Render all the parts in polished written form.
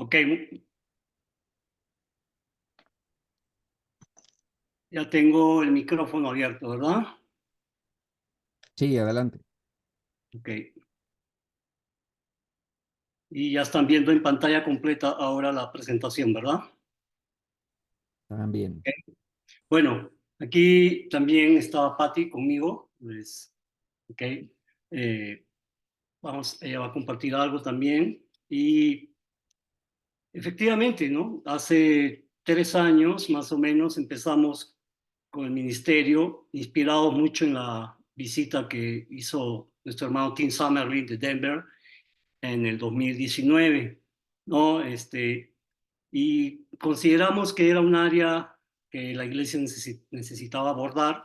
Ok, ya tengo el micrófono abierto, ¿verdad? Sí, adelante. Ok. Y ya están viendo en pantalla completa ahora la presentación, ¿verdad? También. Ok. Bueno, aquí también estaba Patti conmigo, pues, ok. Ella va a compartir algo también. Y efectivamente, ¿no? Hace 3 años más o menos empezamos con el ministerio, inspirados mucho en la visita que hizo nuestro hermano Tim Summerlin de Denver en el 2019, ¿no? Y consideramos que era un área que la iglesia necesitaba abordar,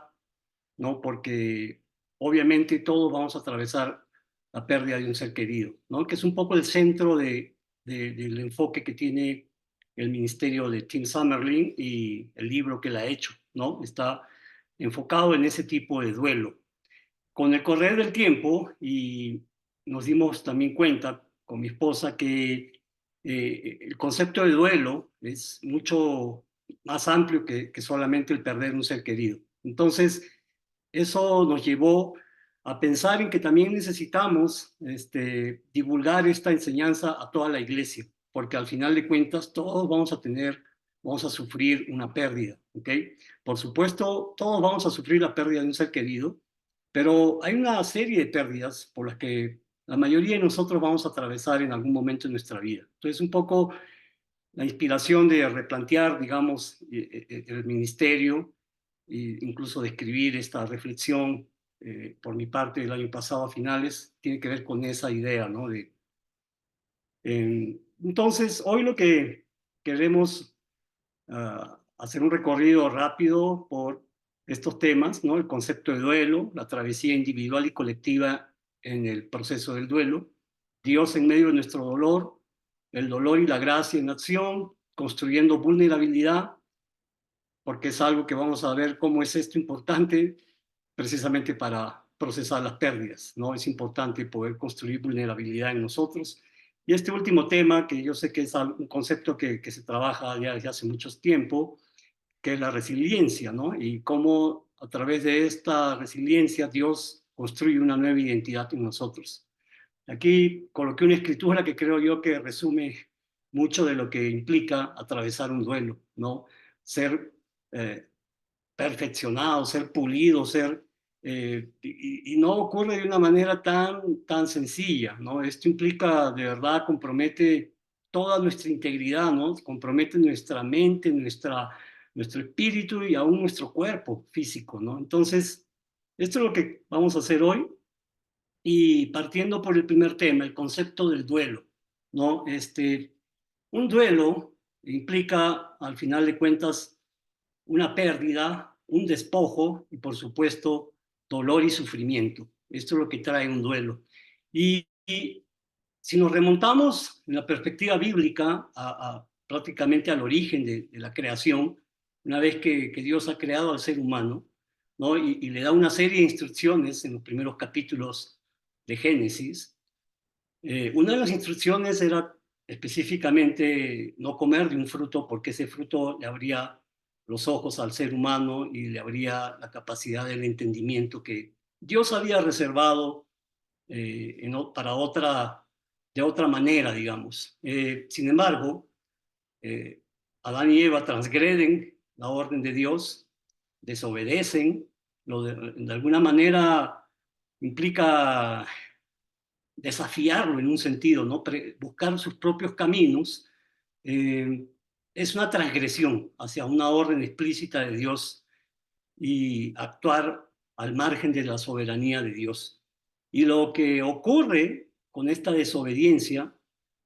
¿no? Porque obviamente todos vamos a atravesar la pérdida de un ser querido, ¿no? Que es un poco el centro del enfoque que tiene el ministerio de Tim Summerlin y el libro que él ha hecho, ¿no? Está enfocado en ese tipo de duelo. Con el correr del tiempo, y nos dimos también cuenta con mi esposa que el concepto de duelo es mucho más amplio que solamente el perder un ser querido. Entonces, eso nos llevó a pensar en que también necesitamos divulgar esta enseñanza a toda la iglesia, porque al final de cuentas todos vamos a sufrir una pérdida, ¿ok? Por supuesto, todos vamos a sufrir la pérdida de un ser querido, pero hay una serie de pérdidas por las que la mayoría de nosotros vamos a atravesar en algún momento de nuestra vida. Entonces, un poco la inspiración de replantear, digamos, el ministerio, e incluso de escribir esta reflexión por mi parte el año pasado a finales, tiene que ver con esa idea, ¿no? Entonces, hoy lo que queremos hacer un recorrido rápido por estos temas, ¿no? El concepto de duelo, la travesía individual y colectiva en el proceso del duelo, Dios en medio de nuestro dolor, el dolor y la gracia en acción, construyendo vulnerabilidad, porque es algo que vamos a ver cómo es esto importante precisamente para procesar las pérdidas, ¿no? Es importante poder construir vulnerabilidad en nosotros. Y este último tema, que yo sé que es un concepto que se trabaja ya desde hace mucho tiempo, que es la resiliencia, ¿no? Y cómo a través de esta resiliencia Dios construye una nueva identidad en nosotros. Aquí coloqué una escritura que creo yo que resume mucho de lo que implica atravesar un duelo, ¿no? Ser eh, perfeccionado, ser pulido, y no ocurre de una manera tan sencilla, ¿no? Esto implica, de verdad, compromete toda nuestra integridad, ¿no? Compromete nuestra mente, nuestro espíritu y aún nuestro cuerpo físico, ¿no? Entonces, esto es lo que vamos a hacer hoy y partiendo por el primer tema, el concepto del duelo, ¿no? Un duelo implica, al final de cuentas, una pérdida, un despojo y, por supuesto, dolor y sufrimiento. Esto es lo que trae un duelo. Y si nos remontamos en la perspectiva bíblica prácticamente al origen de la creación, una vez que Dios ha creado al ser humano, ¿no? Y le da una serie de instrucciones en los primeros capítulos de Génesis, una de las instrucciones era específicamente no comer de un fruto porque ese fruto le abría los ojos al ser humano y le abría la capacidad del entendimiento que Dios había reservado para de otra manera, digamos. Sin embargo, eh, Adán y Eva transgreden la orden de Dios, desobedecen, de alguna manera implica desafiarlo en un sentido, ¿no? Buscar sus propios caminos, eh, es una transgresión hacia una orden explícita de Dios y actuar al margen de la soberanía de Dios. Y lo que ocurre con esta desobediencia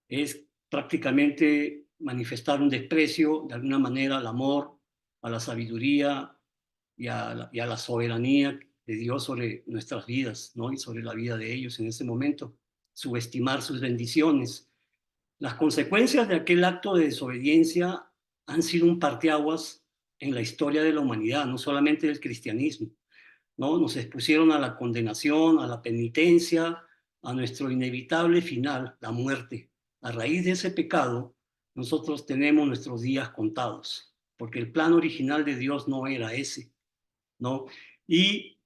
es prácticamente manifestar un desprecio, de alguna manera, al amor, a la sabiduría y a la soberanía de Dios sobre nuestras vidas, ¿no? Y sobre la vida de ellos en ese momento, subestimar sus bendiciones. Las consecuencias de aquel acto de desobediencia han sido un parteaguas en la historia de la humanidad, no solamente del cristianismo, ¿no? Nos expusieron a la condenación, a la penitencia, a nuestro inevitable final, la muerte. A raíz de ese pecado, nosotros tenemos nuestros días contados, porque el plan original de Dios no era ese, ¿no? Y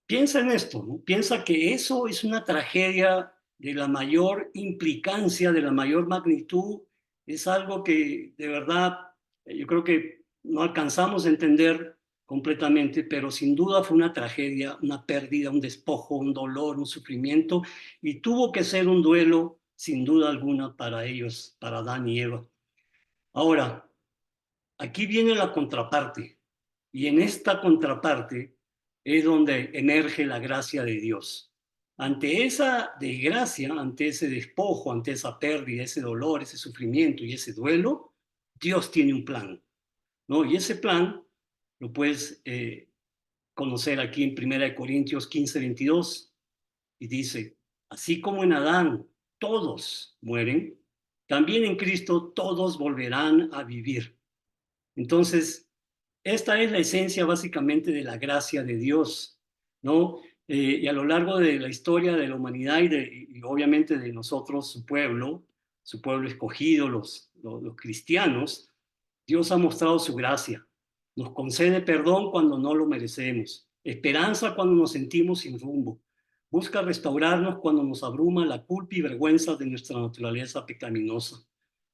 piensa en esto, ¿no? Piensa que eso es una tragedia de la mayor implicancia, de la mayor magnitud. Es algo que de verdad yo creo que no alcanzamos a entender completamente, pero sin duda fue una tragedia, una pérdida, un despojo, un dolor, un sufrimiento, y tuvo que ser un duelo sin duda alguna para ellos, para Adán y Eva. Ahora, aquí viene la contraparte, y en esta contraparte es donde emerge la gracia de Dios. Ante esa desgracia, ante ese despojo, ante esa pérdida, ese dolor, ese sufrimiento y ese duelo, Dios tiene un plan, ¿no? Y ese plan lo puedes conocer aquí en 1 Corintios 15:22, y dice, así como en Adán todos mueren, también en Cristo todos volverán a vivir. Entonces, esta es la esencia básicamente de la gracia de Dios, ¿no? Y a lo largo de la historia de la humanidad y obviamente de nosotros, su pueblo escogido, los cristianos, Dios ha mostrado su gracia. Nos concede perdón cuando no lo merecemos, esperanza cuando nos sentimos sin rumbo, busca restaurarnos cuando nos abruma la culpa y vergüenza de nuestra naturaleza pecaminosa.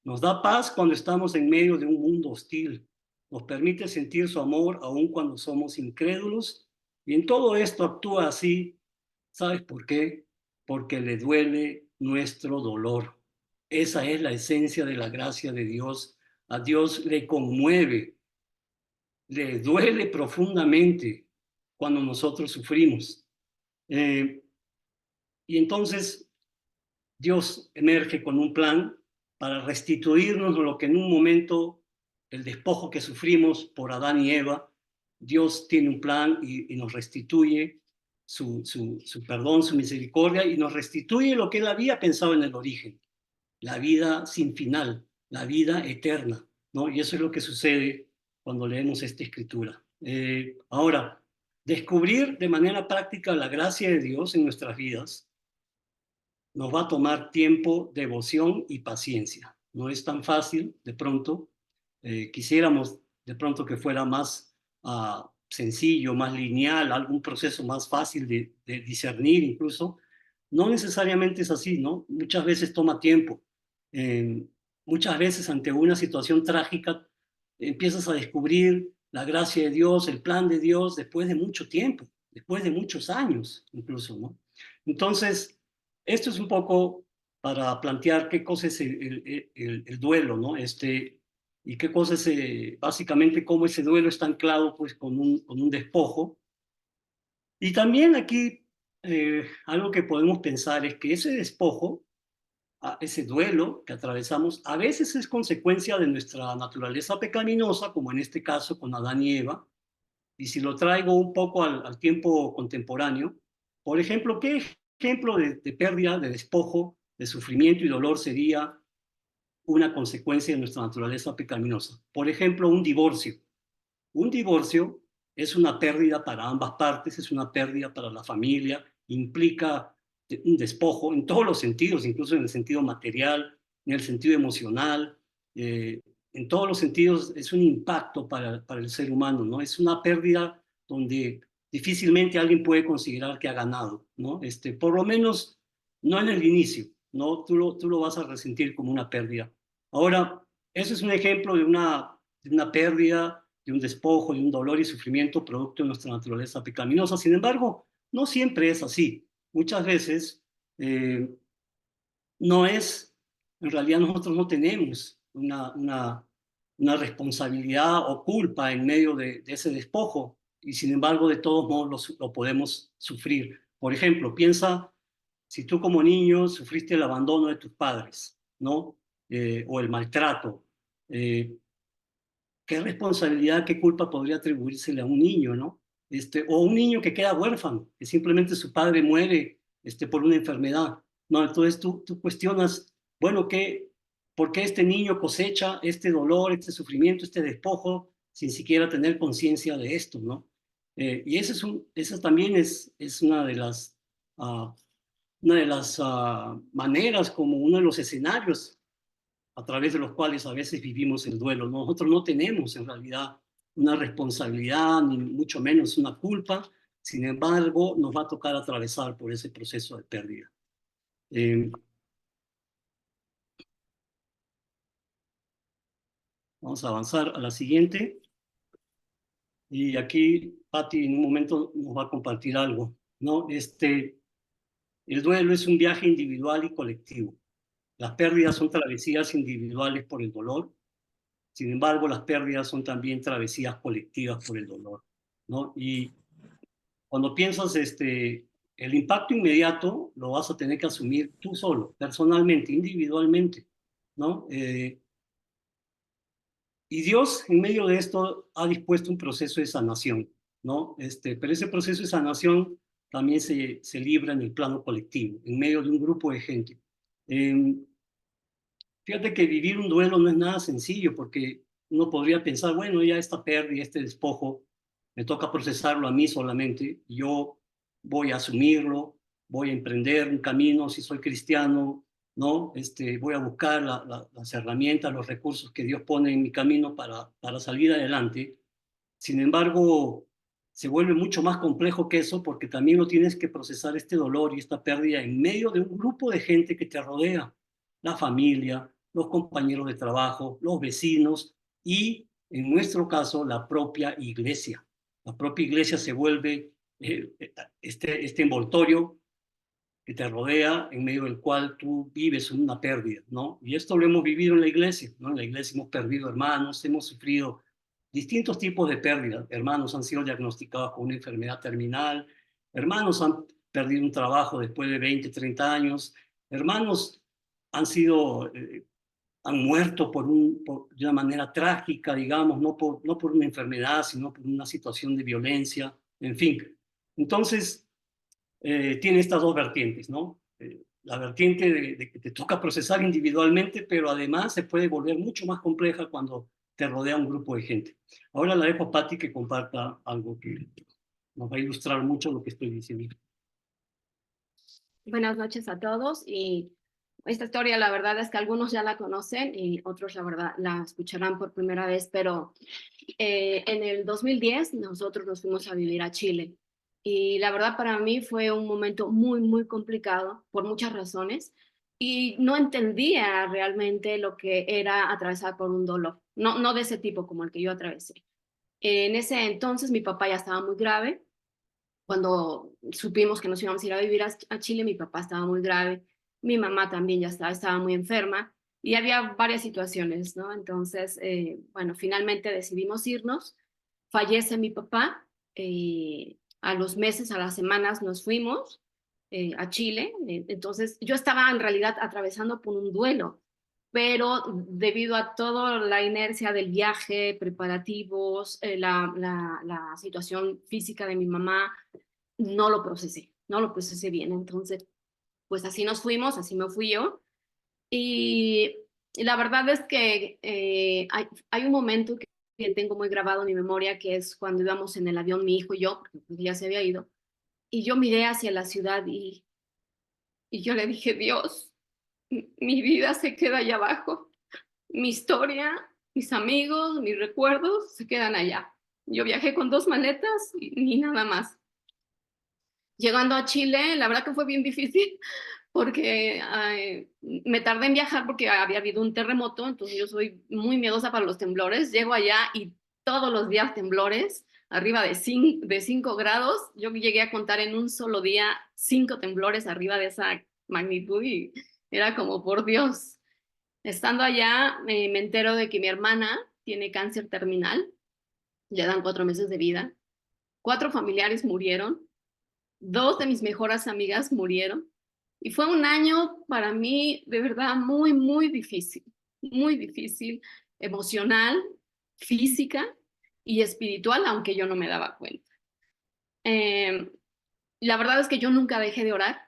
Nos da paz cuando estamos en medio de un mundo hostil, nos permite sentir su amor aun cuando somos incrédulos, y en todo esto actúa así. ¿Sabes por qué? Porque le duele nuestro dolor. Esa es la esencia de la gracia de Dios. A Dios le conmueve, le duele profundamente cuando nosotros sufrimos. Eh, y entonces Dios emerge con un plan para restituirnos lo que en un momento, el despojo que sufrimos por Adán y Eva. Dios tiene un plan y nos restituye su perdón, su misericordia, y nos restituye lo que él había pensado en el origen, la vida sin final, la vida eterna, ¿no? Y eso es lo que sucede cuando leemos esta escritura. Ahora, descubrir de manera práctica la gracia de Dios en nuestras vidas nos va a tomar tiempo, devoción y paciencia. No es tan fácil, de pronto. Quisiéramos de pronto que fuera más sencillo, más lineal, algún proceso más fácil de discernir incluso. No necesariamente es así, ¿no? Muchas veces toma tiempo. Eh, Muchas veces ante una situación trágica empiezas a descubrir la gracia de Dios, el plan de Dios, después de mucho tiempo, después de muchos años incluso, ¿no? Entonces, esto es un poco para plantear qué cosa es el duelo, ¿no? Y qué cosa es básicamente cómo ese duelo está anclado pues con un despojo. Y también aquí algo que podemos pensar es que ese despojo, ese duelo que atravesamos, a veces es consecuencia de nuestra naturaleza pecaminosa, como en este caso con Adán y Eva. Y si lo traigo un poco al tiempo contemporáneo, por ejemplo, ¿qué ejemplo de pérdida, de despojo, de sufrimiento y dolor sería una consecuencia de nuestra naturaleza pecaminosa? Por ejemplo, un divorcio. Un divorcio es una pérdida para ambas partes, es una pérdida para la familia, implica un despojo en todos los sentidos, incluso en el sentido material, en el sentido emocional, eh, en todos los sentidos es un impacto para el ser humano, ¿no? Es una pérdida donde difícilmente alguien puede considerar que ha ganado, ¿no? Por lo menos no en el inicio, ¿no? Tú lo vas a resentir como una pérdida. Ahora, eso es un ejemplo de una pérdida, de un despojo, de un dolor y sufrimiento producto de nuestra naturaleza pecaminosa. Sin embargo, no siempre es así. Muchas veces eh, no es, en realidad nosotros no tenemos una responsabilidad o culpa en medio de ese despojo, y sin embargo de todos modos lo podemos sufrir. Por ejemplo, piensa si tú como niño sufriste el abandono de tus padres, ¿no? O el maltrato. Eh, ¿Qué responsabilidad, qué culpa podría atribuírsele a un niño, ¿no? O un niño que queda huérfano, que simplemente su padre muere por una enfermedad, ¿no? Entonces tú cuestionas, bueno, ¿por qué este niño cosecha este dolor, este sufrimiento, este despojo, sin siquiera tener conciencia de esto, ¿no? Y esa también es una de las maneras, como uno de los escenarios a través de los cuales a veces vivimos el duelo. Nosotros no tenemos en realidad una responsabilidad, ni mucho menos una culpa, sin embargo, nos va a tocar atravesar por ese proceso de pérdida. Vamos a avanzar a la siguiente. Y aquí Patti en un momento nos va a compartir algo, ¿no? El duelo es un viaje individual y colectivo. Las pérdidas son travesías individuales por el dolor. Sin embargo, las pérdidas son también travesías colectivas por el dolor, ¿no? Y cuando piensas, el impacto inmediato lo vas a tener que asumir tú solo, personalmente, individualmente, ¿no? Y Dios, en medio de esto, ha dispuesto un proceso de sanación, ¿no? Pero ese proceso de sanación también se libra en el plano colectivo, en medio de un grupo de gente. Eh, Fíjate que vivir un duelo no es nada sencillo, porque uno podría pensar, bueno, ya esta pérdida, este despojo, me toca procesarlo a mí solamente, y yo voy a asumirlo, voy a emprender un camino, si soy cristiano, ¿no? Voy a buscar las herramientas, los recursos que Dios pone en mi camino para salir adelante. Sin embargo, se vuelve mucho más complejo que eso, porque también lo tienes que procesar este dolor y esta pérdida en medio de un grupo de gente que te rodea, la familia, los compañeros de trabajo, los vecinos y, en nuestro caso, la propia iglesia. La propia iglesia se vuelve este envoltorio que te rodea, en medio del cual tú vives una pérdida, ¿no? Y esto lo hemos vivido en la iglesia, ¿no? En la iglesia hemos perdido hermanos, hemos sufrido distintos tipos de pérdidas. Hermanos han sido diagnosticados con una enfermedad terminal, hermanos han perdido un trabajo después de 20, 30 años, hermanos han sido, han muerto de una manera trágica, digamos, no por una enfermedad, sino por una situación de violencia, en fin. Entonces, tiene estas dos vertientes, ¿no? La vertiente de que te toca procesar individualmente, pero además se puede volver mucho más compleja cuando te rodea un grupo de gente. Ahora la dejo a Patti que comparta algo que nos va a ilustrar mucho lo que estoy diciendo. Buenas noches a todos, y esta historia la verdad es que algunos ya la conocen y otros la verdad la escucharán por primera vez, pero en el 2010 nosotros nos fuimos a vivir a Chile, y la verdad para mí fue un momento muy, muy complicado por muchas razones, y no entendía realmente lo que era atravesar por un dolor, no de ese tipo como el que yo atravesé. En ese entonces mi papá ya estaba muy grave. Cuando supimos que nos íbamos a ir a vivir a Chile, mi papá estaba muy grave, mi mamá también ya estaba muy enferma, y había varias situaciones, ¿no? Entonces, bueno, finalmente decidimos irnos, fallece mi papá, a los meses, a las semanas nos fuimos a Chile. Entonces yo estaba en realidad atravesando por un duelo, pero debido a toda la inercia del viaje, preparativos, la situación física de mi mamá, no lo procesé bien. Entonces, pues así nos fuimos, así me fui yo. Y, y la verdad es que hay un momento que tengo muy grabado en mi memoria, que es cuando íbamos en el avión, mi hijo y yo, porque pues ya se había ido, y yo miré hacia la ciudad y yo le dije, Dios, mi vida se queda allá abajo, mi historia, mis amigos, mis recuerdos se quedan allá. Yo viajé con 2 maletas y ni nada más. Llegando a Chile, la verdad que fue bien difícil porque me tardé en viajar porque había habido un terremoto, entonces yo soy muy miedosa para los temblores. Llego allá y todos los días temblores, arriba de 5 grados. Yo llegué a contar en un solo día 5 temblores arriba de esa magnitud, y era como, por Dios. Estando allá, me entero de que mi hermana tiene cáncer terminal, le dan 4 meses de vida, 4 familiares murieron, 2 de mis mejores amigas murieron, y fue un año para mí de verdad muy difícil, emocional, física y espiritual, aunque yo no me daba cuenta. Eh, la verdad es que yo nunca dejé de orar,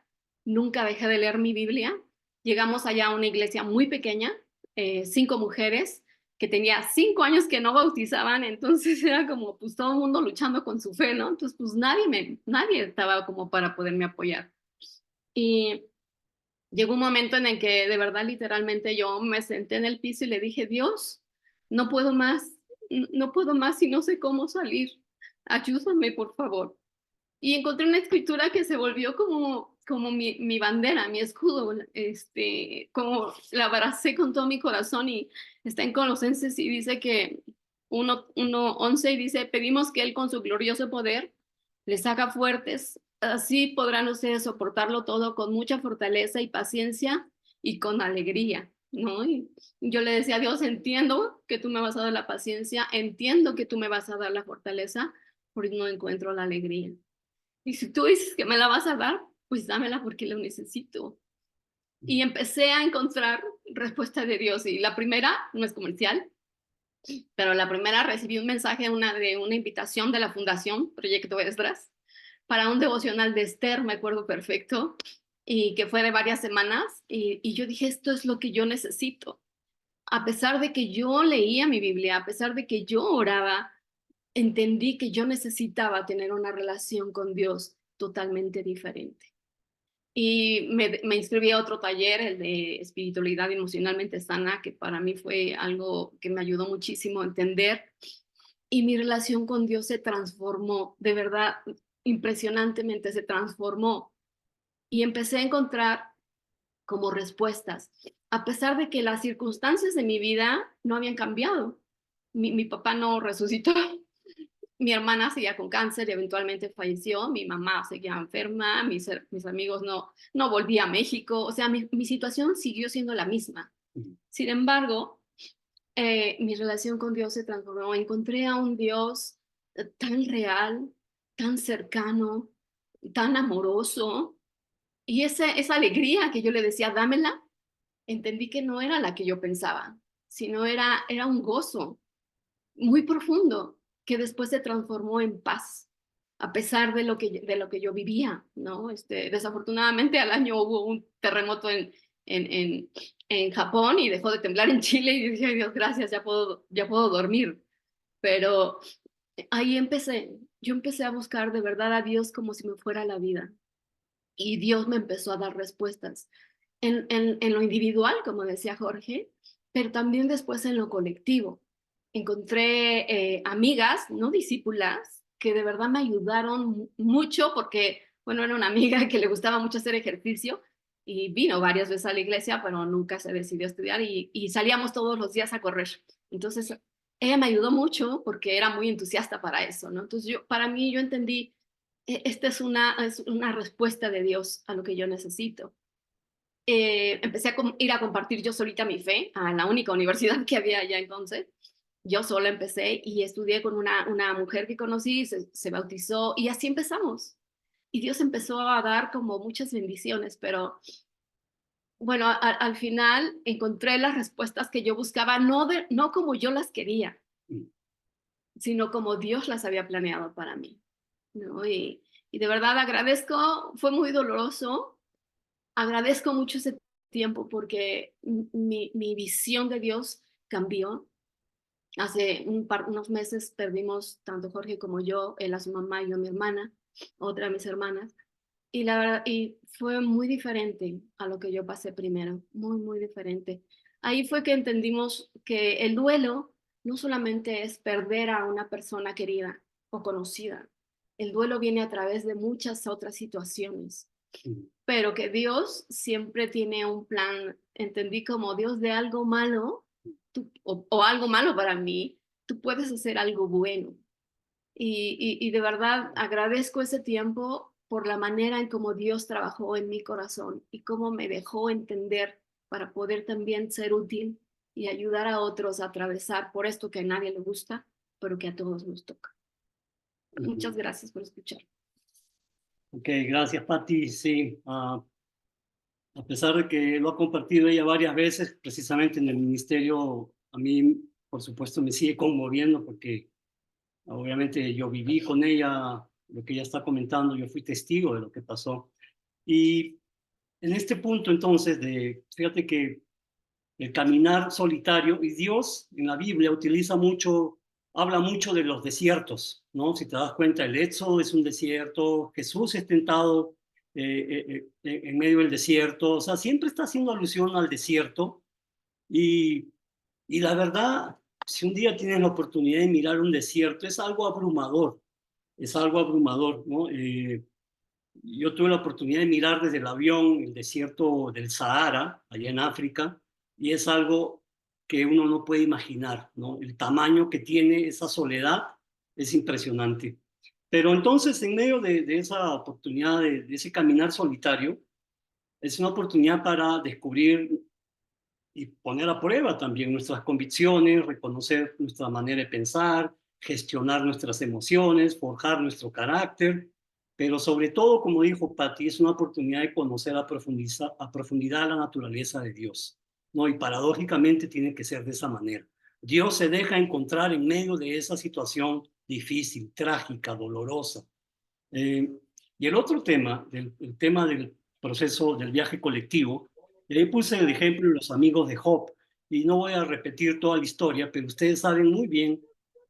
nunca dejé de leer mi Biblia. Llegamos allá a una iglesia muy pequeña, 5 mujeres, que tenía 5 años que no bautizaban, entonces era como pues todo el mundo luchando con su fe, ¿no? Entonces pues nadie estaba como para poderme apoyar. Y Llegó un momento en el que de verdad, literalmente, yo me senté en el piso y le dije, Dios, no puedo más, no puedo más y no sé cómo salir. Ayúdame, por favor. Y encontré una escritura que se volvió como mi bandera, mi escudo, como la abracé con todo mi corazón y está en Colosenses y dice que 1:11 y dice, pedimos que Él con su glorioso poder les haga fuertes, así podrán ustedes soportarlo todo con mucha fortaleza y paciencia y con alegría, ¿no? Y yo le decía a Dios, entiendo que tú me vas a dar la paciencia, entiendo que tú me vas a dar la fortaleza, porque no encuentro la alegría. Y si tú dices que me la vas a dar, pues dámela porque lo necesito. Y empecé a encontrar respuesta de Dios. Y la primera, no es comercial, pero la primera recibí un mensaje de una invitación de la Fundación Proyecto Esdras para un devocional de Esther, me acuerdo perfecto, y que fue de varias semanas. Y yo dije, esto es lo que yo necesito. A pesar de que yo leía mi Biblia, a pesar de que yo oraba, entendí que yo necesitaba tener una relación con Dios totalmente diferente. Y me inscribí a otro taller, el de espiritualidad emocionalmente sana, que para mí fue algo que me ayudó muchísimo a entender. Y mi relación con Dios se transformó, de verdad, impresionantemente se transformó. Y empecé a encontrar como respuestas, a pesar de que las circunstancias de mi vida no habían cambiado. Mi papá no resucitó, mi hermana seguía con cáncer y eventualmente falleció, mi mamá seguía enferma, mis amigos no volví a México, o sea, mi situación siguió siendo la misma. Sin embargo, mi relación con Dios se transformó, encontré a un Dios tan real, tan cercano, tan amoroso, y esa alegría que yo le decía, dámela, entendí que no era la que yo pensaba, sino era un gozo muy profundo que después se transformó en paz, a pesar de lo que yo vivía, ¿no? Desafortunadamente al año hubo un terremoto en, en, en Japón y dejó de temblar en Chile y dije, Dios, gracias, ya puedo dormir. Pero ahí yo empecé a buscar de verdad a Dios como si me fuera la vida. Y Dios me empezó a dar respuestas en lo individual, como decía Jorge, pero también después en lo colectivo. Encontré amigas, no discípulas, que de verdad me ayudaron mucho porque, bueno, era una amiga que le gustaba mucho hacer ejercicio y vino varias veces a la iglesia, pero nunca se decidió a estudiar y salíamos todos los días a correr. Entonces, ella me ayudó mucho porque era muy entusiasta para eso, ¿no? Entonces, para mí, yo entendí, esta es una respuesta de Dios a lo que yo necesito. Empecé a ir a compartir yo solita mi fe a la única universidad que había allá entonces. Yo sola empecé y estudié con una mujer que conocí, se bautizó y así empezamos. Y Dios empezó a dar como muchas bendiciones, pero bueno, al final encontré las respuestas que yo buscaba, no como yo las quería, sino como Dios las había planeado para mí, ¿no? Y de verdad agradezco, fue muy doloroso, agradezco mucho ese tiempo porque mi visión de Dios cambió. Hace unos meses perdimos, tanto Jorge como yo, él a su mamá y yo a mi hermana, otra de mis hermanas, y la verdad, y fue muy diferente a lo que yo pasé primero, muy, muy diferente. Ahí fue que entendimos que el duelo no solamente es perder a una persona querida o conocida, el duelo viene a través de muchas otras situaciones, pero que Dios siempre tiene un plan. Entendí como Dios de algo malo, o algo malo para mí, tú puedes hacer algo bueno. Y de verdad agradezco ese tiempo por la manera en cómo Dios trabajó en mi corazón y cómo me dejó entender para poder también ser útil y ayudar a otros a atravesar por esto que a nadie le gusta, pero que a todos nos toca. Muchas gracias por escuchar. Ok, gracias, Patti. Sí, a pesar de que lo ha compartido ella varias veces, precisamente en el ministerio, a mí, por supuesto, me sigue conmoviendo porque obviamente yo viví con ella lo que ella está comentando, yo fui testigo de lo que pasó. Y en este punto, entonces, fíjate que el caminar solitario, y Dios en la Biblia habla mucho de los desiertos, ¿no? Si te das cuenta, el Éxodo es un desierto, Jesús es tentado en medio del desierto, o sea, siempre está haciendo alusión al desierto y, y la verdad, si un día tienes la oportunidad de mirar un desierto, es algo abrumador, ¿no? Yo tuve la oportunidad de mirar desde el avión el desierto del Sahara, allá en África, y es algo que uno no puede imaginar, ¿no? El tamaño que tiene esa soledad es impresionante. Pero entonces, en medio de esa oportunidad, de ese caminar solitario, es una oportunidad para descubrir y poner a prueba también nuestras convicciones, reconocer nuestra manera de pensar, gestionar nuestras emociones, forjar nuestro carácter, pero sobre todo, como dijo Patti, es una oportunidad de conocer a profundidad la naturaleza de Dios, ¿no? Y paradójicamente tiene que ser de esa manera. Dios se deja encontrar en medio de esa situación difícil, trágica, dolorosa. Eh, y el otro tema, el tema del proceso del viaje colectivo, le puse el ejemplo de los amigos de Job, y no voy a repetir toda la historia, pero ustedes saben muy bien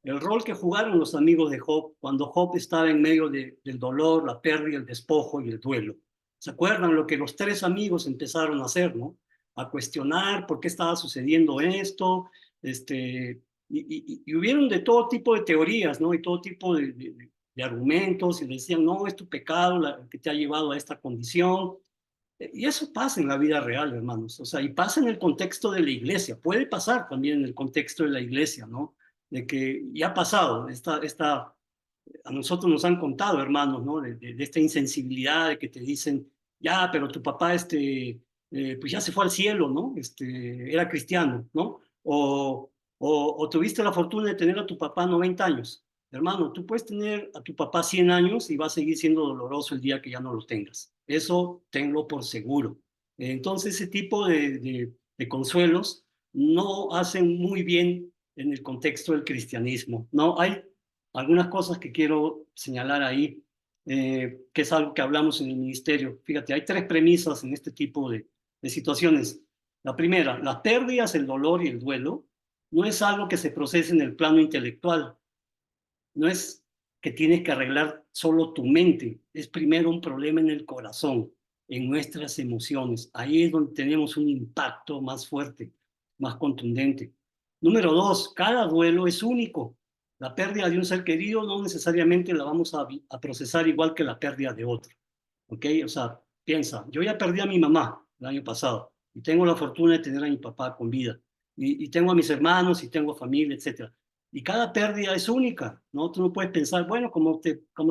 el rol que jugaron los amigos de Job cuando Job estaba en medio del dolor, la pérdida, el despojo y el duelo. ¿Se acuerdan lo que los tres amigos empezaron a hacer, no? A cuestionar por qué estaba sucediendo esto, y hubieron de todo tipo de teorías, ¿no? Y todo tipo de argumentos y le decían, no, es tu pecado que te ha llevado a esta condición. Y eso pasa en la vida real, hermanos. O sea, y pasa en el contexto de la iglesia. Puede pasar también en el contexto de la iglesia, ¿no? De que ya ha pasado. A nosotros nos han contado, hermanos, ¿no? De esta insensibilidad de que te dicen, ya, pero tu papá, pues ya se fue al cielo, ¿no? Era cristiano, ¿no? O tuviste la fortuna de tener a tu papá 90 años. Hermano, tú puedes tener a tu papá 100 años y va a seguir siendo doloroso el día que ya no lo tengas. Eso tenlo por seguro. Entonces, ese tipo de consuelos no hacen muy bien en el contexto del cristianismo. No hay algunas cosas que quiero señalar ahí, que es algo que hablamos en el ministerio. Fíjate, hay tres premisas en este tipo de situaciones. La primera, las pérdidas, el dolor y el duelo no es algo que se procese en el plano intelectual, no es que tienes que arreglar solo tu mente, es primero un problema en el corazón, en nuestras emociones. Ahí es donde tenemos un impacto más fuerte, más contundente. Número dos, cada duelo es único. La pérdida de un ser querido no necesariamente la vamos a procesar igual que la pérdida de otro. ¿Ok? O sea, piensa, yo ya perdí a mi mamá el año pasado y tengo la fortuna de tener a mi papá con vida y tengo a mis hermanos y tengo familia, etcétera. Y cada pérdida es única, ¿no? Tú no puedes pensar, bueno, como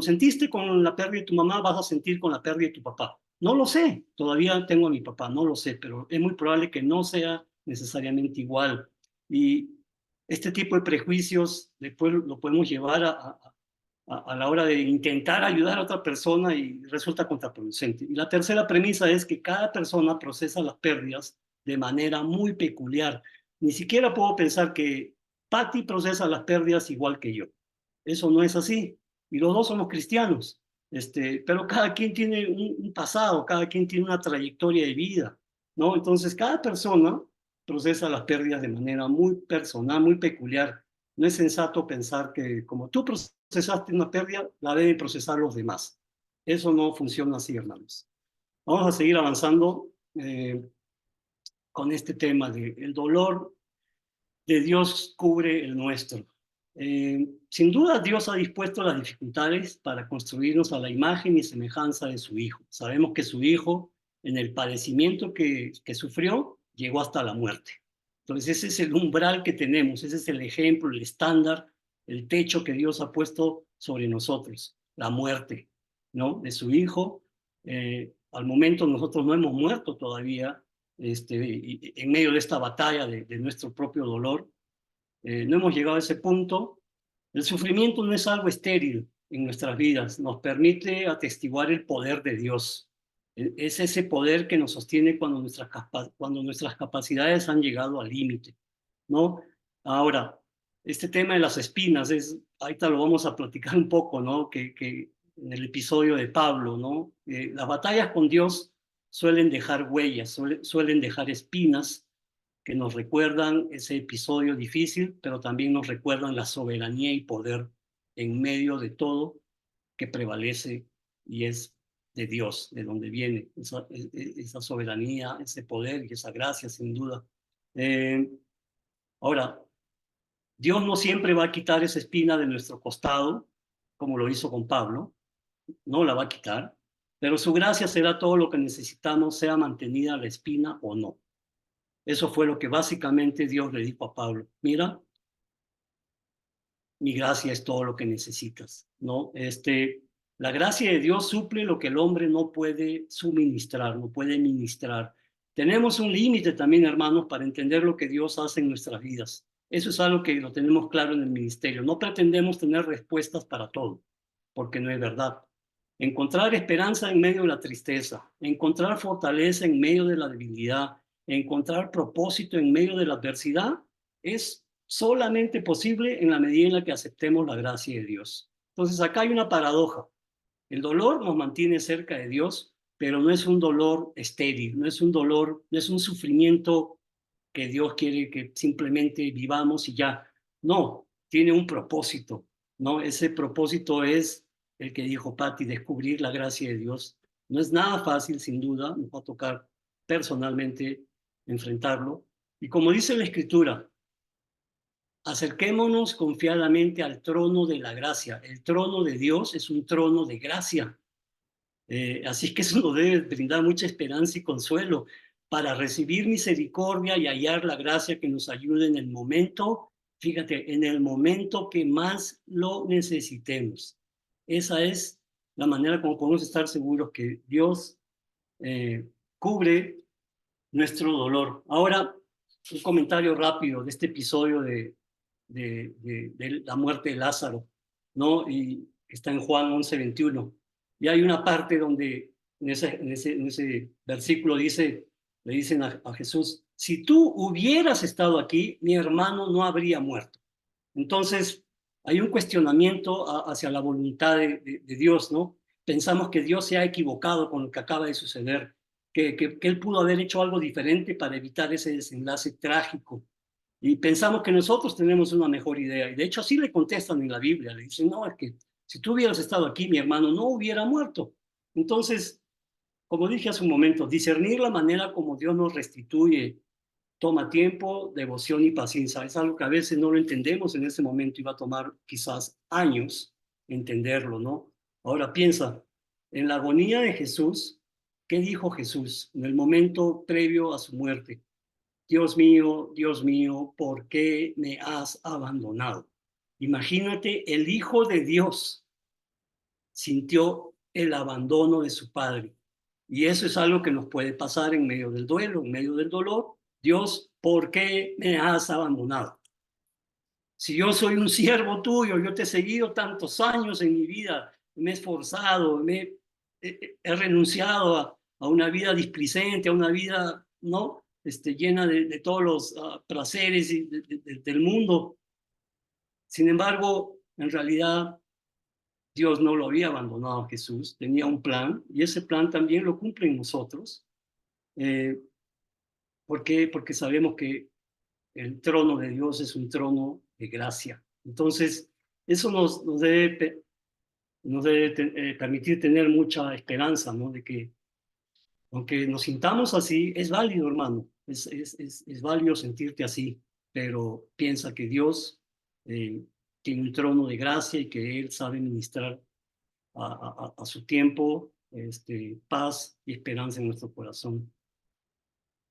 sentiste con la pérdida de tu mamá, vas a sentir con la pérdida de tu papá. No lo sé, todavía tengo a mi papá, no lo sé, pero es muy probable que no sea necesariamente igual. Y este tipo de prejuicios después lo podemos llevar a la hora de intentar ayudar a otra persona y resulta contraproducente. Y la tercera premisa es que cada persona procesa las pérdidas de manera muy peculiar. Ni siquiera puedo pensar que Patty procesa las pérdidas igual que yo. Eso no es así. Y los dos somos cristianos. Pero cada quien tiene un pasado, cada quien tiene una trayectoria de vida, ¿no? Entonces, cada persona procesa las pérdidas de manera muy personal, muy peculiar. No es sensato pensar que como tú procesaste una pérdida, la deben procesar los demás. Eso no funciona así, hermanos. Vamos a seguir avanzando con este tema de el dolor de Dios cubre el nuestro. Sin duda, Dios ha dispuesto las dificultades para construirnos a la imagen y semejanza de su Hijo. Sabemos que su Hijo, en el padecimiento que sufrió, llegó hasta la muerte. Entonces, ese es el umbral que tenemos, ese es el ejemplo, el estándar, el techo que Dios ha puesto sobre nosotros, la muerte, ¿no? De su Hijo. Al momento nosotros no hemos muerto todavía, en medio de esta batalla de nuestro propio dolor. No hemos llegado a ese punto. El sufrimiento no es algo estéril en nuestras vidas, nos permite atestiguar el poder de Dios. Es ese poder que nos sostiene cuando nuestras capacidades han llegado al límite, ¿no? Ahora, este tema de las espinas, ahorita lo vamos a platicar un poco, ¿no? Que en el episodio de Pablo, ¿no? Las batallas con Dios suelen dejar huellas, suelen dejar espinas que nos recuerdan ese episodio difícil, pero también nos recuerdan la soberanía y poder en medio de todo que prevalece y es de Dios, de donde viene esa soberanía, ese poder y esa gracia, sin duda. Ahora, Dios no siempre va a quitar esa espina de nuestro costado, como lo hizo con Pablo, no la va a quitar, pero su gracia será todo lo que necesitamos, sea mantenida la espina o no. Eso fue lo que básicamente Dios le dijo a Pablo. Mira, mi gracia es todo lo que necesitas, ¿no? La gracia de Dios suple lo que el hombre no puede suministrar, no puede ministrar. Tenemos un límite también, hermanos, para entender lo que Dios hace en nuestras vidas. Eso es algo que lo tenemos claro en el ministerio. No pretendemos tener respuestas para todo, porque no es verdad. Encontrar esperanza en medio de la tristeza, encontrar fortaleza en medio de la debilidad, encontrar propósito en medio de la adversidad, es solamente posible en la medida en la que aceptemos la gracia de Dios. Entonces acá hay una paradoja. El dolor nos mantiene cerca de Dios, pero no es un dolor estéril, no es un dolor, no es un sufrimiento que Dios quiere que simplemente vivamos y ya. No, tiene un propósito, ¿no? Ese propósito es el que dijo Patti, descubrir la gracia de Dios. No es nada fácil, sin duda, nos va a tocar personalmente enfrentarlo. Y como dice la Escritura, acerquémonos confiadamente al trono de la gracia. El trono de Dios es un trono de gracia. Así que eso nos debe brindar mucha esperanza y consuelo para recibir misericordia y hallar la gracia que nos ayude en el momento, fíjate, en el momento que más lo necesitemos. Esa es la manera como podemos estar seguros que Dios cubre nuestro dolor. Ahora, un comentario rápido de este episodio de la muerte de Lázaro, ¿no? Y está en Juan 11:21. Y hay una parte donde en ese versículo dice, le dicen a Jesús, si tú hubieras estado aquí, mi hermano no habría muerto. Entonces, hay un cuestionamiento hacia la voluntad de Dios, ¿no? Pensamos que Dios se ha equivocado con lo que acaba de suceder, que Él pudo haber hecho algo diferente para evitar ese desenlace trágico. Y pensamos que nosotros tenemos una mejor idea. Y de hecho así le contestan en la Biblia. Le dicen, no, es que si tú hubieras estado aquí, mi hermano no hubiera muerto. Entonces, como dije hace un momento, discernir la manera como Dios nos restituye toma tiempo, devoción y paciencia. Es algo que a veces no lo entendemos en ese momento y va a tomar quizás años entenderlo, ¿no? Ahora piensa, en la agonía de Jesús, ¿qué dijo Jesús en el momento previo a su muerte? Dios mío, ¿por qué me has abandonado? Imagínate, el Hijo de Dios sintió el abandono de su Padre. Y eso es algo que nos puede pasar en medio del duelo, en medio del dolor. Dios, ¿por qué me has abandonado? Si yo soy un siervo tuyo, yo te he seguido tantos años en mi vida, me he esforzado, he renunciado a una vida displicente, a una vida, ¿no? Llena de todos los placeres del mundo. Sin embargo, en realidad, Dios no lo había abandonado a Jesús, tenía un plan y ese plan también lo cumple en nosotros. Eh, ¿Por qué? Porque sabemos que el trono de Dios es un trono de gracia. Entonces, eso nos debe permitir tener mucha esperanza, ¿no? De que aunque nos sintamos así, es válido, hermano, es válido sentirte así, pero piensa que Dios tiene un trono de gracia y que Él sabe ministrar a su tiempo paz y esperanza en nuestro corazón.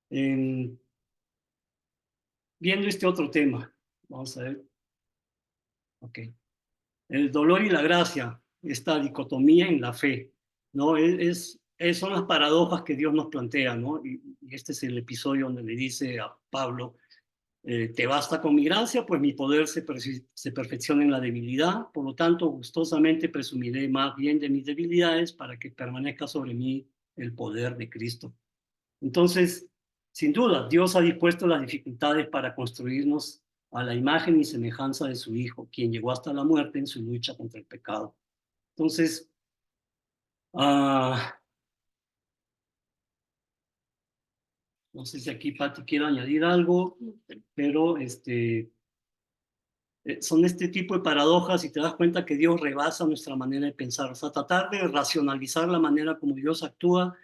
Viendo este otro tema, vamos a ver. Ok. El dolor y la gracia, esta dicotomía en la fe, ¿no? Son las paradojas que Dios nos plantea, ¿no? Y este es el episodio donde le dice a Pablo, te basta con mi gracia, pues mi poder se perfecciona en la debilidad, por lo tanto, gustosamente presumiré más bien de mis debilidades para que permanezca sobre mí el poder de Cristo. Entonces, sin duda, Dios ha dispuesto las dificultades para construirnos a la imagen y semejanza de su Hijo, quien llegó hasta la muerte en su lucha contra el pecado. Entonces, no sé si aquí Pati quiere añadir algo, pero son este tipo de paradojas y te das cuenta que Dios rebasa nuestra manera de pensar. O sea, tratar de racionalizar la manera como Dios actúa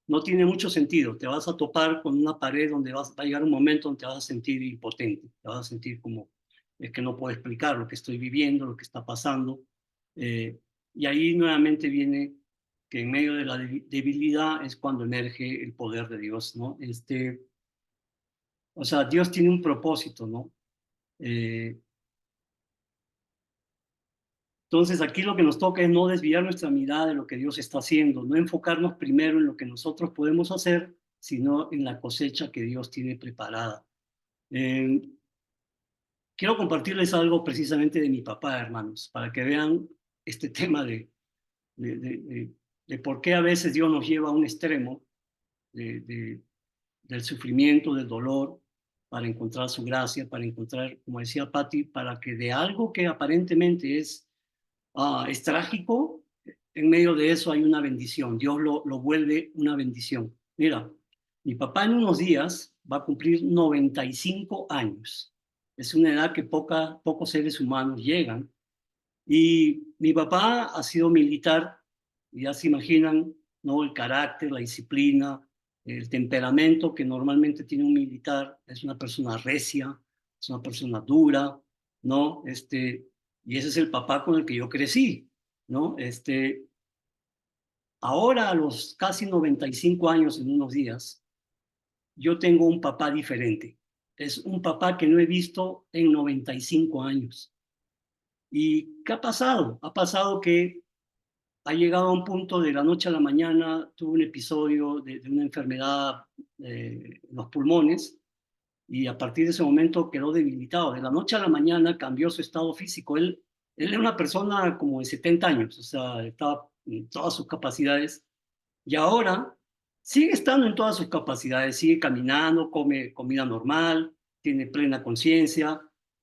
no tiene mucho sentido. Te vas a topar con una pared donde va a llegar un momento donde te vas a sentir impotente, te vas a sentir como es que no puedo explicar lo que estoy viviendo, lo que está pasando. Eh, y ahí nuevamente viene que en medio de la debilidad es cuando emerge el poder de Dios, ¿no? O sea, Dios tiene un propósito, ¿no? Eh, Entonces aquí lo que nos toca es no desviar nuestra mirada de lo que Dios está haciendo, no enfocarnos primero en lo que nosotros podemos hacer, sino en la cosecha que Dios tiene preparada. Eh, Quiero compartirles algo precisamente de mi papá, hermanos, para que vean este tema de, de, de, de por qué a veces Dios nos lleva a un extremo de, de, del sufrimiento, del dolor, para encontrar su gracia, para encontrar, como decía Patti, para que de algo que aparentemente es trágico, en medio de eso hay una bendición. Dios lo vuelve una bendición. Mira, mi papá en unos días va a cumplir 95 años. Es una edad que pocos seres humanos llegan. Y mi papá ha sido militar, y ya se imaginan, ¿no? El carácter, la disciplina, el temperamento que normalmente tiene un militar. Es una persona recia, es una persona dura, ¿no? Y ese es el papá con el que yo crecí, ¿no? Ahora a los casi 95 años en unos días, yo tengo un papá diferente. Es un papá que no he visto en 95 años. ¿Y qué ha pasado? Ha pasado que ha llegado a un punto de la noche a la mañana, tuvo un episodio de una enfermedad en los pulmones y a partir de ese momento quedó debilitado. De la noche a la mañana cambió su estado físico. Él era una persona como de 70 años, o sea, estaba en todas sus capacidades y ahora sigue estando en todas sus capacidades, sigue caminando, come comida normal, tiene plena conciencia,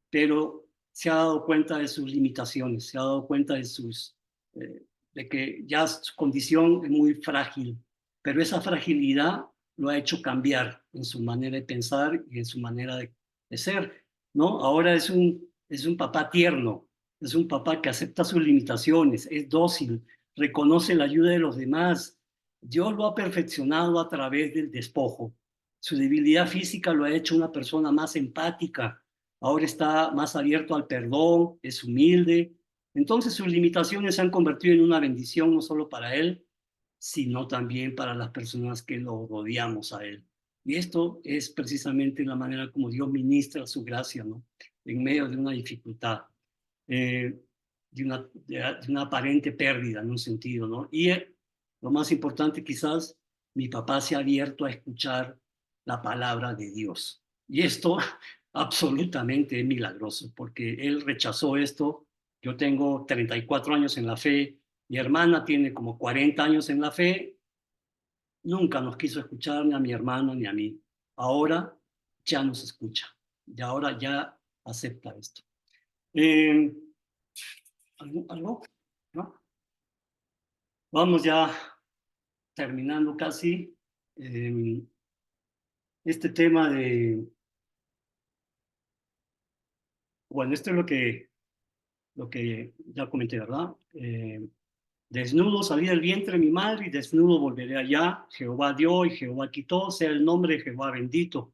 pero se ha dado cuenta de sus limitaciones, se ha dado cuenta eh, de que ya su condición es muy frágil, pero esa fragilidad lo ha hecho cambiar en su manera de pensar y en su manera de ser, ¿no? Ahora es un papá tierno, es un papá que acepta sus limitaciones, es dócil, reconoce la ayuda de los demás. Dios lo ha perfeccionado a través del despojo. Su debilidad física lo ha hecho una persona más empática. Ahora está más abierto al perdón, es humilde. Entonces sus limitaciones se han convertido en una bendición no solo para él, sino también para las personas que lo rodeamos a él. Y esto es precisamente la manera como Dios ministra su gracia, ¿no? En medio de una dificultad, eh, de una aparente pérdida en un sentido, ¿no? Y lo más importante quizás, mi papá se ha abierto a escuchar la palabra de Dios. Y esto absolutamente es milagroso, porque él rechazó esto. Yo tengo 34 años en la fe, mi hermana tiene como 40 años en la fe, nunca nos quiso escuchar ni a mi hermano ni a mí. Ahora ya nos escucha, y ahora ya acepta esto. Eh, ¿Algo? ¿No? Vamos ya terminando casi. Eh, este tema bueno, esto es lo que ya comenté, ¿verdad? Desnudo salí del vientre de mi madre y desnudo volveré allá. Jehová dio y Jehová quitó, sea el nombre de Jehová bendito.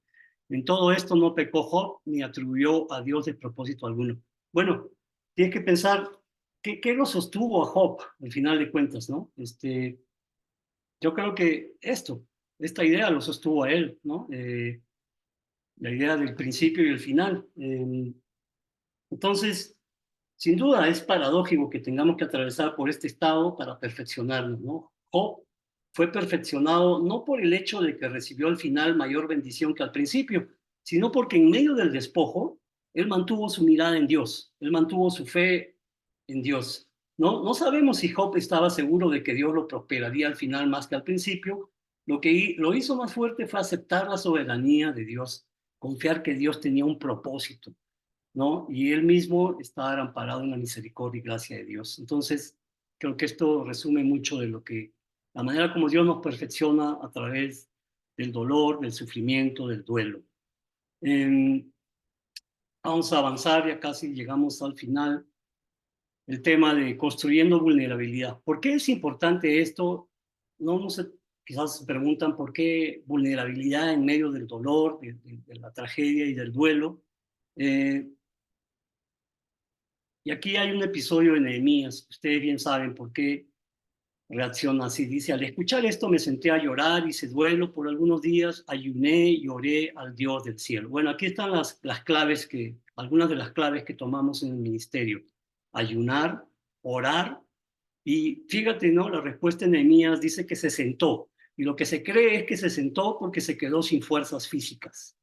En todo esto no pecó Job ni atribuyó a Dios de propósito alguno. Bueno, tienes que pensar, ¿qué lo sostuvo a Job al final de cuentas, no? Yo creo que esta idea lo sostuvo a él, ¿no? La idea del principio y el final. Entonces, sin duda es paradójico que tengamos que atravesar por este estado para perfeccionarnos, ¿no? Job fue perfeccionado no por el hecho de que recibió al final mayor bendición que al principio, sino porque en medio del despojo, él mantuvo su mirada en Dios, él mantuvo su fe en Dios. No sabemos si Job estaba seguro de que Dios lo prosperaría al final más que al principio. Lo que lo hizo más fuerte fue aceptar la soberanía de Dios, confiar que Dios tenía un propósito, ¿no? Y él mismo está amparado en la misericordia y gracia de Dios. Entonces, creo que esto resume mucho de la manera como Dios nos perfecciona a través del dolor, del sufrimiento, del duelo. Eh, Vamos a avanzar, ya casi llegamos al final. El tema de construyendo vulnerabilidad. ¿Por qué es importante esto? No sé, quizás se preguntan por qué vulnerabilidad en medio del dolor, de la tragedia y del duelo. Eh, y aquí hay un episodio de Nehemías. Ustedes bien saben por qué reacciona así. Dice, al escuchar esto me senté a llorar, hice duelo por algunos días, ayuné y oré al Dios del cielo. Bueno, aquí están las claves algunas de las claves que tomamos en el ministerio. Ayunar, orar, y fíjate, ¿no? La respuesta de Nehemías dice que se sentó. Y lo que se cree es que se sentó porque se quedó sin fuerzas físicas.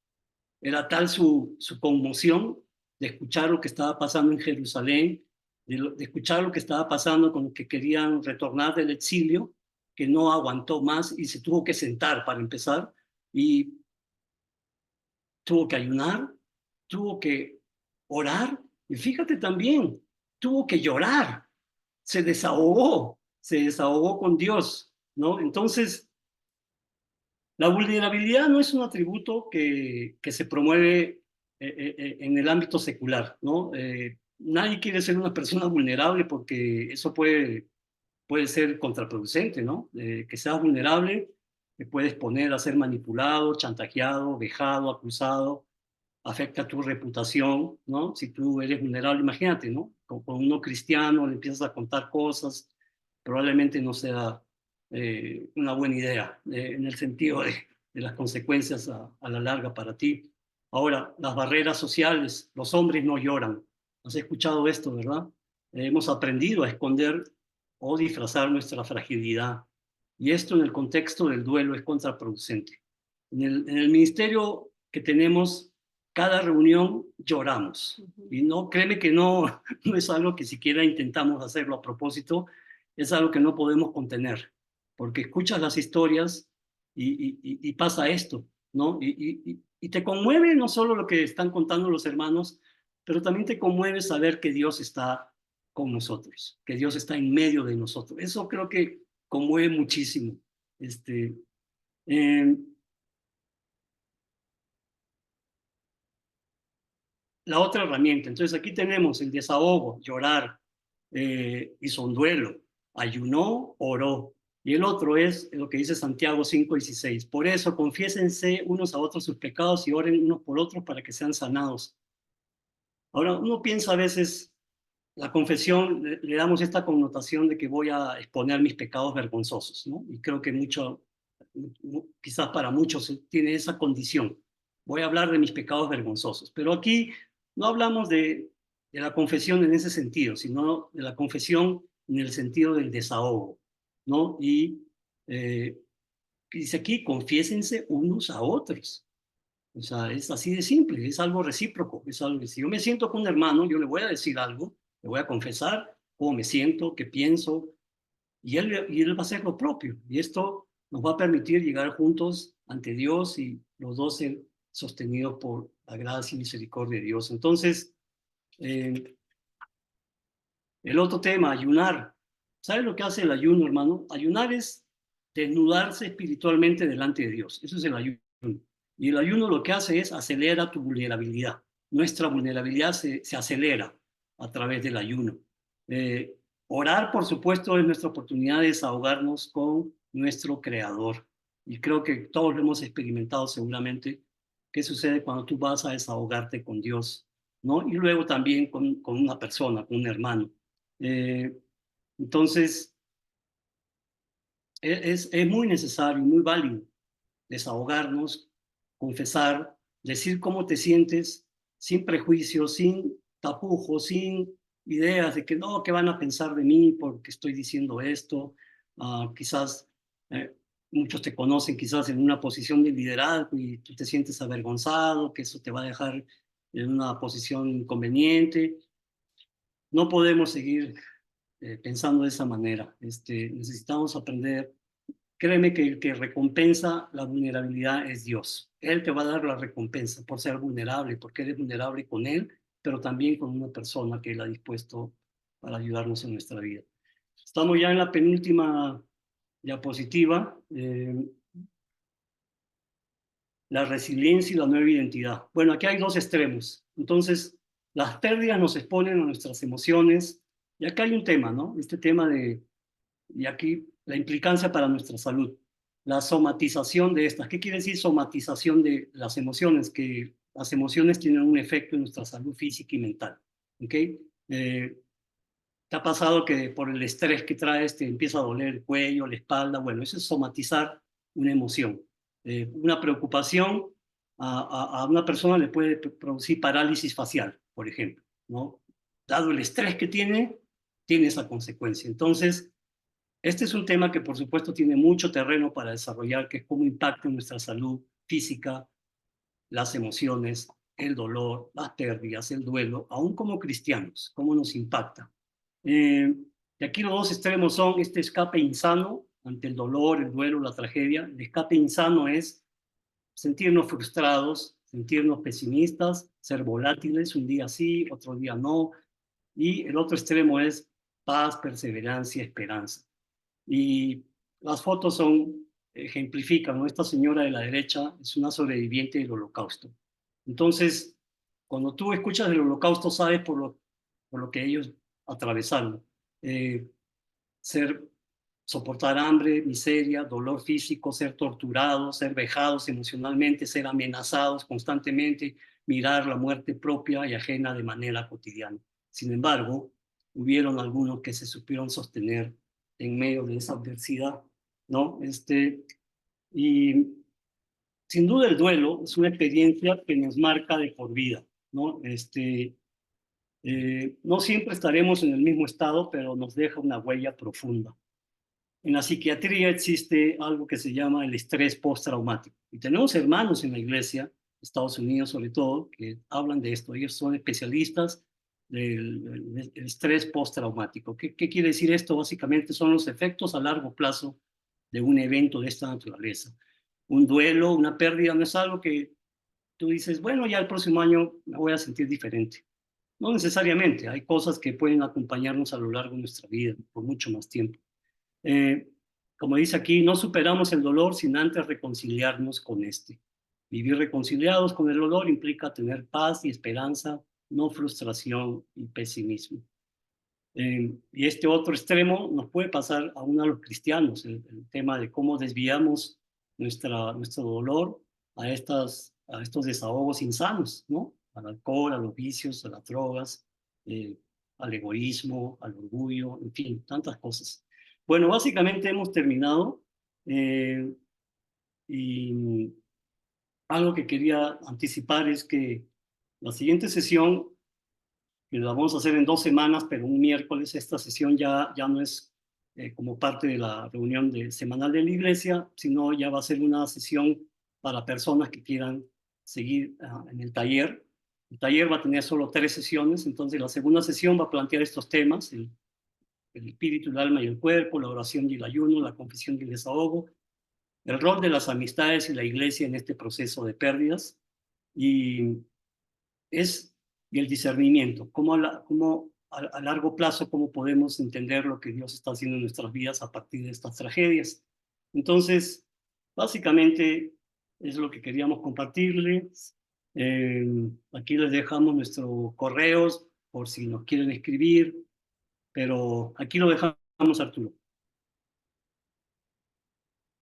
Era tal su conmoción de escuchar lo que estaba pasando en Jerusalén, de escuchar lo que estaba pasando con los que querían retornar del exilio, que no aguantó más y se tuvo que sentar para empezar. Y tuvo que ayunar, tuvo que orar. Y fíjate también, tuvo que llorar, se desahogó con Dios, ¿no? Entonces, la vulnerabilidad no es un atributo que se promueve en el ámbito secular, ¿no? Nadie quiere ser una persona vulnerable porque eso puede ser contraproducente, ¿no? Que seas vulnerable, te puedes poner a ser manipulado, chantajeado, vejado, acusado, afecta tu reputación, ¿no? Si tú eres vulnerable, imagínate, ¿no? Con uno cristiano le empiezas a contar cosas, probablemente no sea una buena idea en el sentido de las consecuencias a la larga para ti. Ahora, las barreras sociales, los hombres no lloran. Has escuchado esto, ¿verdad? Hemos aprendido a esconder o disfrazar nuestra fragilidad. Y esto en el contexto del duelo es contraproducente. En el ministerio que tenemos, cada reunión lloramos. Y no, créeme que no, no es algo que siquiera intentamos hacerlo a propósito, es algo que no podemos contener, porque escuchas las historias y pasa esto, ¿no? Y te conmueve no solo lo que están contando los hermanos, pero también te conmueve saber que Dios está con nosotros, que Dios está en medio de nosotros. Eso creo que conmueve muchísimo. Este, eh, la otra herramienta. Entonces aquí tenemos el desahogo, llorar, hizo un duelo, ayunó, oró. Y el otro es lo que dice Santiago 5:16. Por eso confiésense unos a otros sus pecados y oren unos por otros para que sean sanados. Ahora, uno piensa a veces, la confesión, le damos esta connotación de que voy a exponer mis pecados vergonzosos, ¿no? Y creo que quizás para muchos tiene esa condición. Voy a hablar de mis pecados vergonzosos. Pero aquí no hablamos de la confesión en ese sentido, sino de la confesión en el sentido del desahogo, ¿no? Y dice aquí, confiésense unos a otros. O sea, es así de simple, es algo recíproco. Es algo que si yo me siento con un hermano, yo le voy a decir algo, le voy a confesar cómo me siento, qué pienso, y él va a hacer lo propio. Y esto nos va a permitir llegar juntos ante Dios y los dos ser sostenidos por la gracia y misericordia de Dios. Entonces, eh, el otro tema, ayunar. ¿Sabes lo que hace el ayuno, hermano? Ayunar es desnudarse espiritualmente delante de Dios. Eso es el ayuno. Y el ayuno lo que hace es acelera tu vulnerabilidad. Nuestra vulnerabilidad se acelera a través del ayuno. Eh, Orar, por supuesto, es nuestra oportunidad de desahogarnos con nuestro Creador. Y creo que todos lo hemos experimentado seguramente. ¿Qué sucede cuando tú vas a desahogarte con Dios? ¿No? Y luego también con una persona, con un hermano. Eh, entonces, es muy necesario y muy válido desahogarnos, confesar, decir cómo te sientes, sin prejuicios, sin tapujos, sin ideas de que no, ¿qué van a pensar de mí porque estoy diciendo esto? Quizás eh, muchos te conocen quizás en una posición de liderazgo y tú te sientes avergonzado, que eso te va a dejar en una posición inconveniente. No podemos seguir pensando de esa manera. Necesitamos aprender. Créeme que el que recompensa la vulnerabilidad es Dios. Él te va a dar la recompensa por ser vulnerable, porque eres vulnerable con Él, pero también con una persona que Él ha dispuesto para ayudarnos en nuestra vida. Estamos ya en la penúltima diapositiva. la resiliencia y la nueva identidad. Bueno, aquí hay dos extremos. Entonces, las pérdidas nos exponen a nuestras emociones, y acá hay un tema, ¿no? Este tema de, y aquí la implicancia para nuestra salud, la somatización de estas. ¿Qué quiere decir somatización de las emociones? Que las emociones tienen un efecto en nuestra salud física y mental, ¿ok? ¿Te ha pasado que por el estrés que traes te empieza a doler el cuello, la espalda? Bueno, eso es somatizar una emoción. Una preocupación a una persona le puede producir parálisis facial, por ejemplo, ¿no? Dado el estrés que tiene esa consecuencia. Entonces, este es un tema que por supuesto tiene mucho terreno para desarrollar, que es cómo impacta en nuestra salud física, las emociones, el dolor, las pérdidas, el duelo, aún como cristianos, cómo nos impacta. Y aquí los dos extremos son este escape insano ante el dolor, el duelo, la tragedia. El escape insano es sentirnos frustrados, sentirnos pesimistas, ser volátiles, un día sí, otro día no. Y el otro extremo es paz, perseverancia, esperanza. Y las fotos ejemplifican, ¿no? Esta señora de la derecha es una sobreviviente del Holocausto. Entonces, cuando tú escuchas del Holocausto, sabes por lo que ellos atravesaron. Eh, ser, soportar hambre, miseria, dolor físico, ser torturados, ser vejados emocionalmente, ser amenazados constantemente, mirar la muerte propia y ajena de manera cotidiana. Sin embargo, hubieron algunos que se supieron sostener en medio de esa adversidad, ¿no? Y sin duda el duelo es una experiencia que nos marca de por vida, ¿no? No siempre estaremos en el mismo estado, pero nos deja una huella profunda. En la psiquiatría existe algo que se llama el estrés postraumático. Y tenemos hermanos en la iglesia, Estados Unidos sobre todo, que hablan de esto. Ellos son especialistas del estrés postraumático. ¿Qué quiere decir esto? Básicamente son los efectos a largo plazo de un evento de esta naturaleza. Un duelo, una pérdida, no es algo que tú dices, bueno, ya el próximo año me voy a sentir diferente. No necesariamente, hay cosas que pueden acompañarnos a lo largo de nuestra vida, por mucho más tiempo. Eh, Como dice aquí, no superamos el dolor sin antes reconciliarnos con este. Vivir reconciliados con el dolor implica tener paz y esperanza, no frustración y pesimismo. Y este otro extremo nos puede pasar aún a los cristianos, el tema de cómo desviamos nuestro dolor a estos desahogos insanos, ¿no? Al alcohol, a los vicios, a las drogas, al egoísmo, al orgullo, en fin, tantas cosas. Bueno, básicamente hemos terminado, y algo que quería anticipar es que la siguiente sesión, que la vamos a hacer en 2 semanas, pero un miércoles, esta sesión ya no es como parte de la reunión semanal de la iglesia, sino ya va a ser una sesión para personas que quieran seguir en el taller. El taller va a tener solo 3 sesiones, entonces la segunda sesión va a plantear estos temas: el espíritu, el alma y el cuerpo, la oración y el ayuno, la confesión y el desahogo, el rol de las amistades y la iglesia en este proceso de pérdidas, y es y el discernimiento, cómo a largo plazo, cómo podemos entender lo que Dios está haciendo en nuestras vidas a partir de estas tragedias. Entonces, básicamente es lo que queríamos compartirles. Aquí les dejamos nuestros correos por si nos quieren escribir, pero aquí lo dejamos, Arturo.